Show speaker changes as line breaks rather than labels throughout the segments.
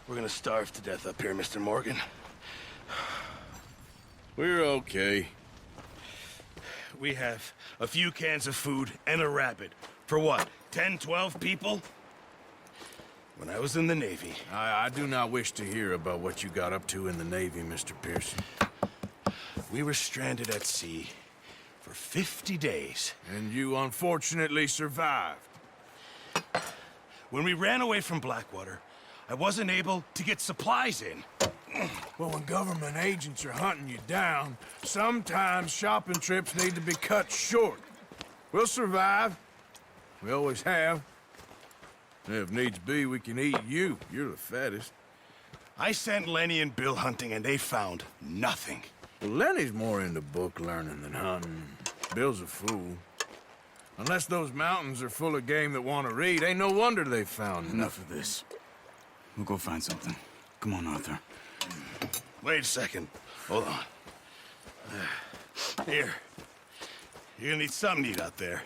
We're gonna starve to death up here, Mr. Morgan.
We're okay.
We have a few cans of food and a rabbit. For what, 10, 12 people? When I was in the Navy...
I do not wish to hear about what you got up to in the Navy, Mr. Pearson.
We were stranded at sea for 50 days.
And you unfortunately survived.
When we ran away from Blackwater, I wasn't able to get supplies in.
Well, when government agents are hunting you down, sometimes shopping trips need to be cut short. We'll survive. We always have. And if needs be, we can eat you. You're the fattest.
I sent Lenny and Bill hunting, and they found nothing.
Well, Lenny's more into book learning than hunting. Bill's a fool. Unless those mountains are full of game that want to read, ain't no wonder they found
Enough of this. We'll go find something. Come on, Arthur.
Wait a second. Hold on. Here. You're gonna need something to eat out there.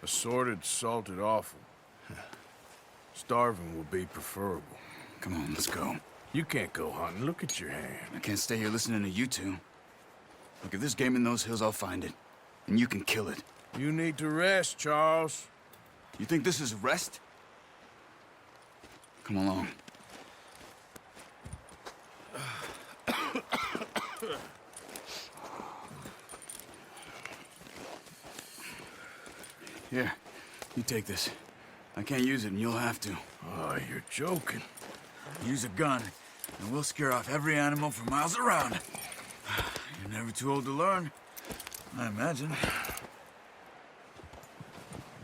Assorted, salted offal. Starving will be preferable.
Come on, let's go.
You can't go hunting. Look at your hand.
I can't stay here listening to you two. Look, if there's game in those hills, I'll find it. And you can kill it.
You need to rest, Charles.
You think this is rest? Come along. Here, you take this. I can't use it, and you'll have to.
Oh, you're joking.
Use a gun, and we'll scare off every animal for miles around. You're never too old to learn, I imagine.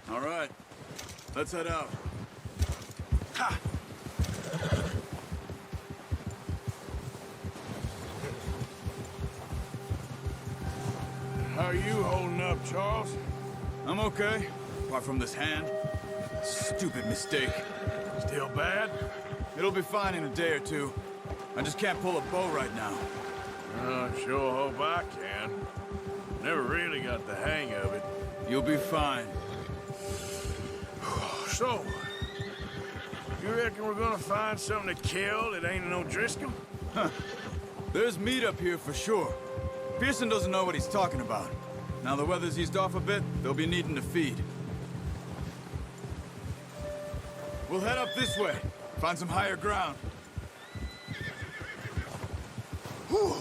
All right, let's head out. Ha!
How are you holding up, Charles?
I'm okay, apart from this hand. Stupid mistake.
Still bad?
It'll be fine in a day or two. I just can't pull a bow right now.
I sure hope I can. Never really got the hang of it.
You'll be fine.
So, you reckon we're gonna find something to kill that ain't no Driscoll?
There's meat up here for sure. Pearson doesn't know what he's talking about. Now the weather's eased off a bit, they'll be needing to feed. We'll head up this way. Find some higher ground.
Whew.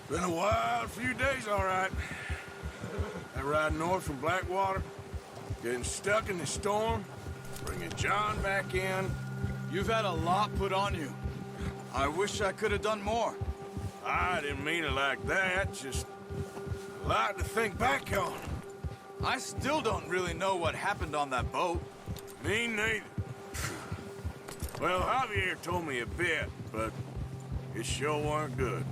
Been a wild few days, all right. That ride north from Blackwater, getting stuck in the storm, bringing John back in.
You've had a lot put on you. I wish I could have done more.
I didn't mean it like that, just a lot to think back on.
I still don't really know what happened on that boat.
Me neither. Well, Javier told me a bit, but it sure weren't good.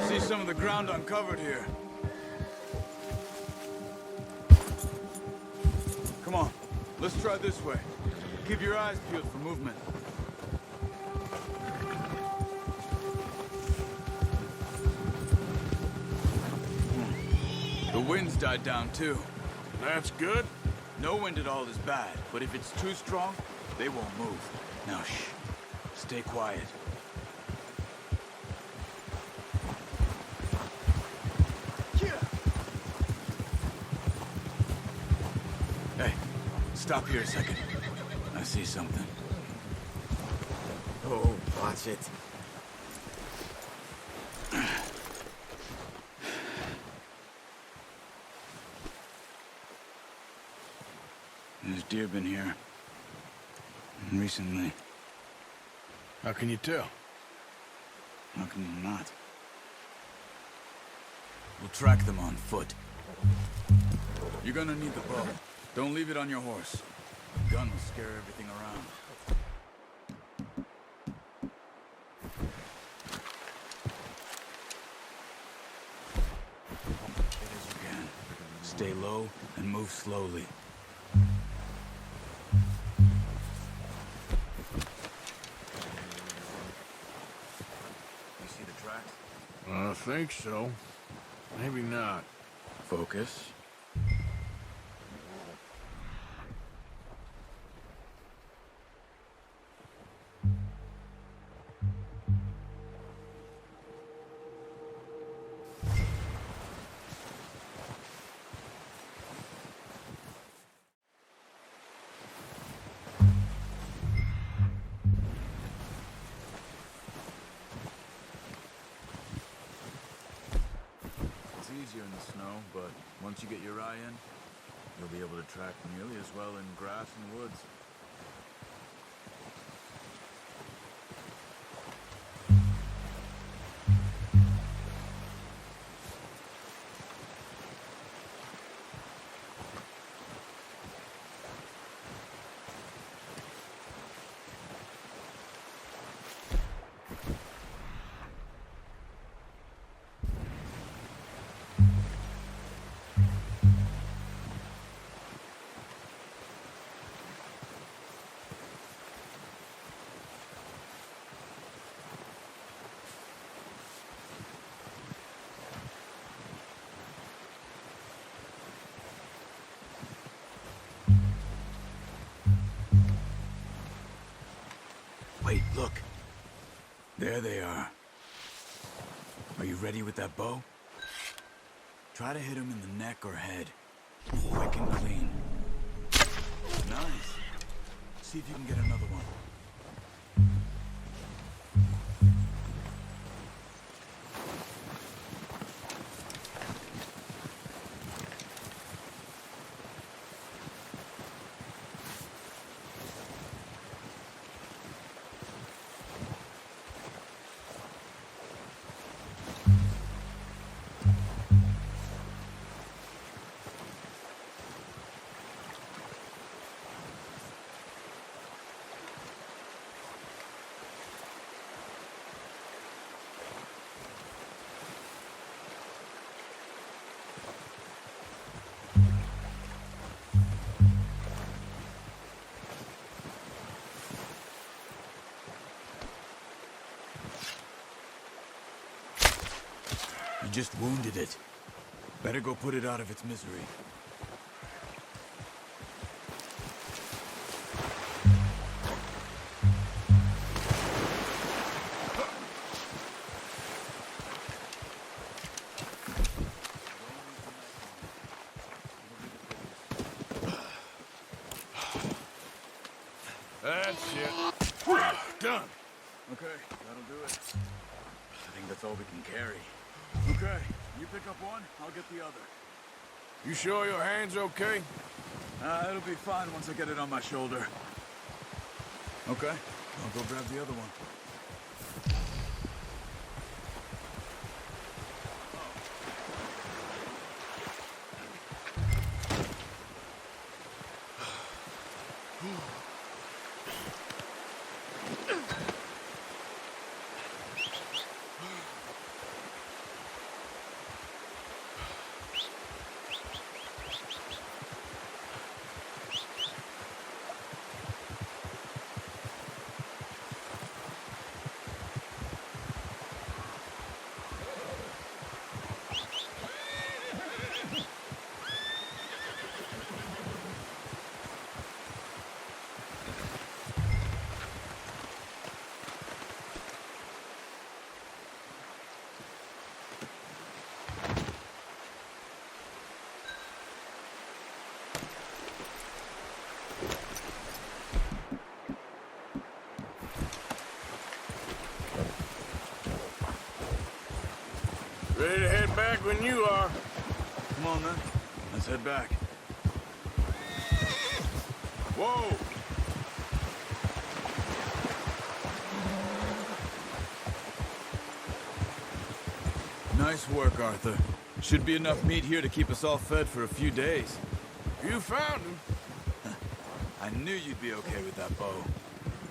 See some of the ground uncovered here. Come on, let's try this way. Keep your eyes peeled for movement. The wind's died down too.
That's good.
No wind at all is bad, but if it's too strong, they won't move. Now shh, stay quiet. Hey, stop here a second. I see something.
Oh, watch it.
There's deer been here. recently.
How can you tell?
How can you not? We'll track them on foot. You're gonna need the bow. Don't leave it on your horse. The gun will scare everything around. Get as you can. Stay low and move slowly. You see the tracks?
I think so. Maybe not.
Focus. It's easier in the snow, but once you get your eye in, you'll be able to track nearly as well in grass and woods. Wait, look. There they are. Are you ready with that bow? Try to hit him in the neck or head. Quick and clean. Nice. See if you can get another one. You just wounded it. Better go put it out of its misery.
That's it. Done.
Okay, that'll do it. I think that's all we can carry. Okay, you pick up one, I'll get the other.
You sure your hand's okay?
It'll be fine once I get it on my shoulder. Okay, I'll go grab the other one.
Ready to head back when you are.
Come on then, let's head back.
Whoa!
Nice work, Arthur. Should be enough meat here to keep us all fed for a few days.
You found him.
I knew you'd be okay with that bow.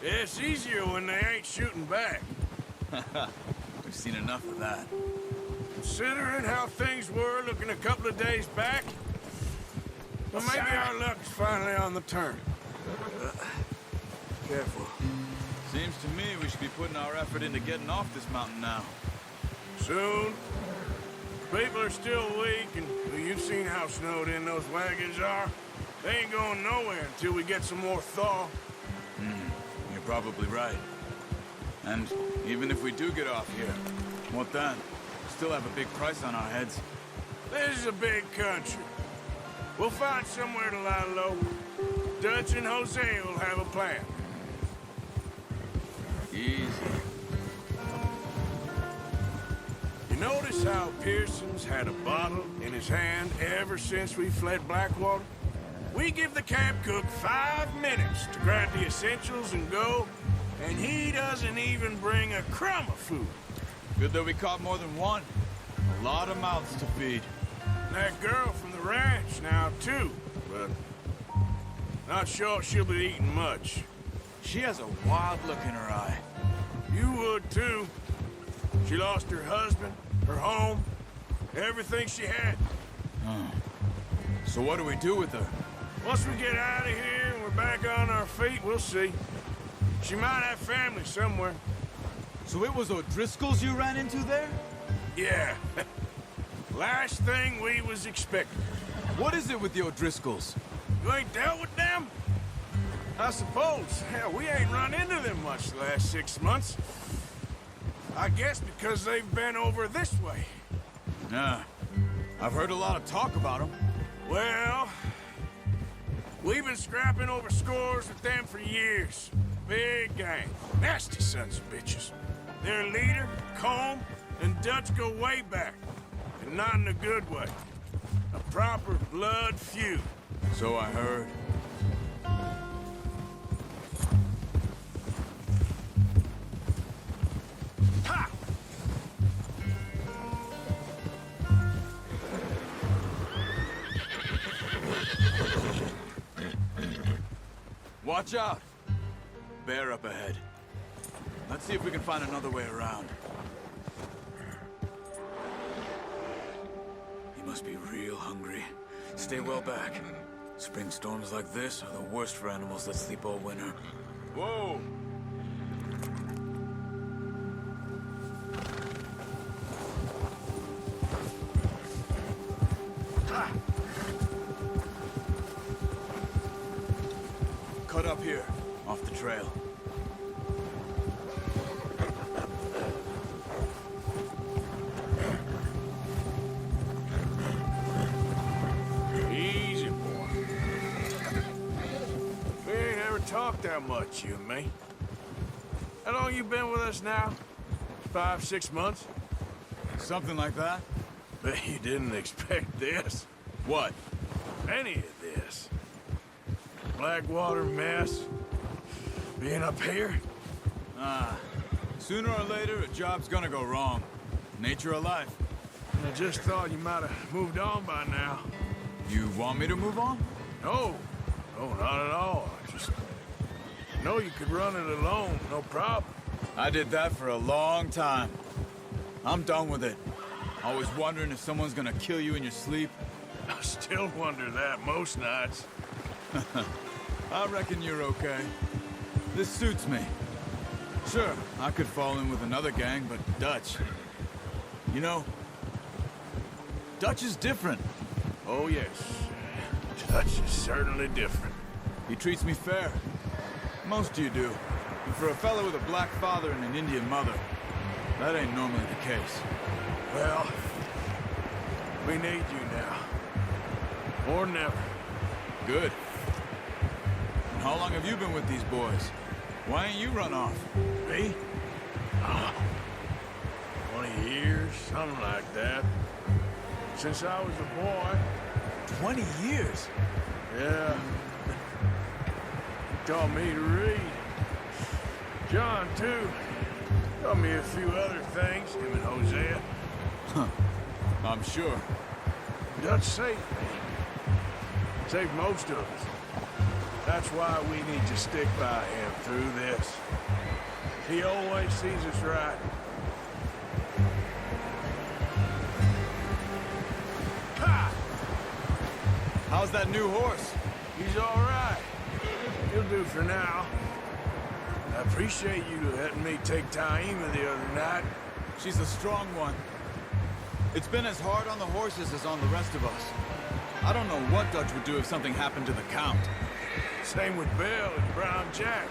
It's easier when they ain't shooting back.
We've seen enough of that.
Considering how things were looking a couple of days back, well, maybe our luck's finally on the turn. Careful.
Seems to me we should be putting our effort into getting off this mountain now.
Soon. People are still weak, and well, you've seen how snowed in those wagons are. They ain't going nowhere until we get some more thaw.
You're probably right. And even if we do get off here, what then? Still have a big price on our heads.
This is a big country. We'll find somewhere to lie low. Dutch and Jose will have a plan.
Easy.
You notice how Pearson's had a bottle in his hand ever since we fled Blackwater? We give the camp cook 5 minutes to grab the essentials and go, and he doesn't even bring a crumb of food.
Good that we caught more than one. A lot of mouths to feed.
That girl from the ranch now, too, but not sure she'll be eating much.
She has a wild look in her eye.
You would, too. She lost her husband, her home, everything she had.
So what do we do with her?
Once we get out of here and we're back on our feet, we'll see. She might have family somewhere.
So it was O'Driscoll's you ran into there?
Yeah. Last thing we was expecting.
What is it with the O'Driscolls?
You ain't dealt with them? I suppose. Hell, we ain't run into them much the last 6 months. I guess because they've been over this way.
Yeah. I've heard a lot of talk about them.
Well, we've been scrapping over scores with them for years. Big gang. Nasty sons of bitches. Their leader, Combe, and Dutch go way back. And not in a good way. A proper blood feud.
So I heard.
Ha!
Watch out! Bear up ahead. Let's see if we can find another way around. He must be real hungry. Stay well back. Spring storms like this are the worst for animals that sleep all winter. Whoa! Cut up here, off the trail.
Easy, boy. We ain't ever talked that much, you and me. How long you been with us now? 5, 6 months?
Something like that?
Bet you didn't expect this.
What?
Any of this. Blackwater mess. Being up here.
Sooner or later, a job's gonna go wrong. Nature of life.
I just thought you might have moved on by now.
You want me to move on?
No. No, not at all. I just know you could run it alone, no problem.
I did that for a long time. I'm done with it. Always wondering if someone's gonna kill you in your sleep.
I still wonder that most nights.
I reckon you're okay. This suits me. Sure, I could fall in with another gang, but Dutch... You know, Dutch is different.
Oh, yes. Dutch is certainly different.
He treats me fair. Most of you do. And for a fellow with a black father and an Indian mother, that ain't normally the case.
Well, we need you now. More than ever.
Good. And how long have you been with these boys? Why ain't you run off?
Me? 20 years, something like that. Since I was a boy.
20 years?
Yeah. He taught me to read. John, too. Taught me a few other things, him and Hosea.
I'm sure.
Dutch saved me. Saved most of us. That's why we need to stick by him through this. He always sees us right. Ha!
How's that new horse?
He's all right. He'll do for now. I appreciate you letting me take Taima the other night.
She's a strong one. It's been as hard on the horses as on the rest of us. I don't know what Dutch would do if something happened to the Count.
Same with Bill and Brown Jack.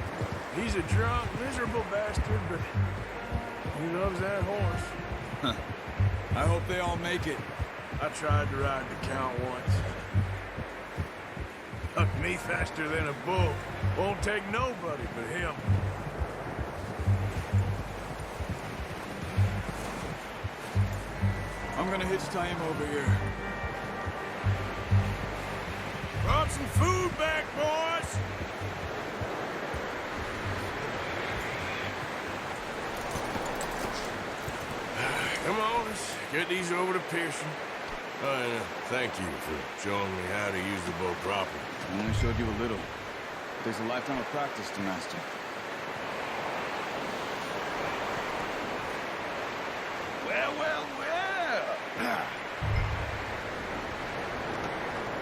He's a drunk, miserable bastard, but he loves that horse.
I hope they all make it.
I tried to ride the Count once. Hucked me faster than a bull. Won't take nobody but him.
I'm gonna hitch Taima over here.
Brought some food back, boys! Come on, let's get these over to Pearson. And thank you for showing me how to use the bow properly.
I only showed you a little. There's a lifetime of practice to master.
Well, well, well.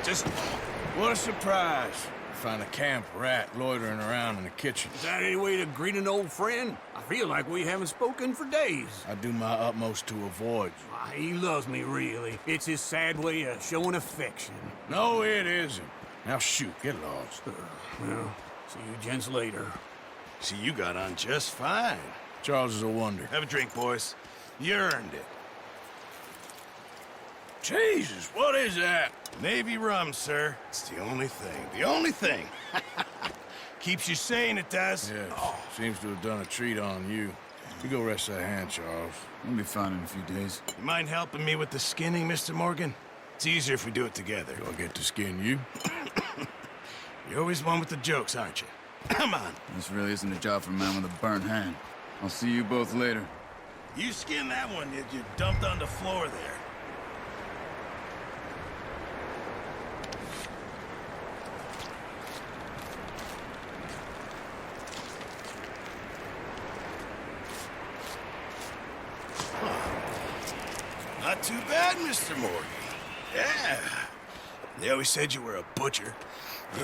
Just what a surprise. Find a camp rat loitering around in the kitchen.
Is that any way to greet an old friend? I feel like we haven't spoken for days.
I do my utmost to avoid you.
Why, he loves me, really. It's his sad way of showing affection.
No, it isn't. Now shoot, get lost.
Well, see you gents later.
See, you got on just fine.
Charles is a wonder.
Have a drink, boys. You earned it.
Jesus, what is that?
Navy rum, sir. It's the only thing. The only thing. Keeps you sane, it does.
Yes, seems to have done a treat on you. You go rest that hand, Charles.
I'll be fine in a few days.
You mind helping me with the skinning, Mr. Morgan? It's easier if we do it together.
Do I get to skin you?
You're always one with the jokes, aren't you? Come on.
This really isn't a job for a man with a burnt hand. I'll see you both later.
You skin that one that you dumped on the floor there. Not too bad, Mr. Morgan. Yeah. They always said you were a butcher.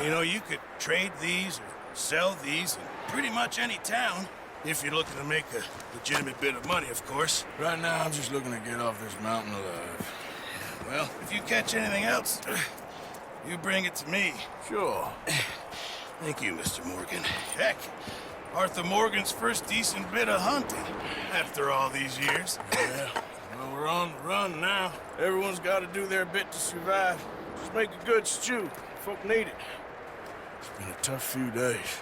You know, you could trade these or sell these in pretty much any town. If you're looking to make a legitimate bit of money, of course.
Right now, I'm just looking to get off this mountain alive.
Well, if you catch anything else, you bring it to me.
Sure.
Thank you, Mr. Morgan. Heck, Arthur Morgan's first decent bit of hunting after all these years.
Yeah. Well, we're on the run now. Everyone's got to do their bit to survive. Just make a good stew. Folk need it. It's been a tough few days.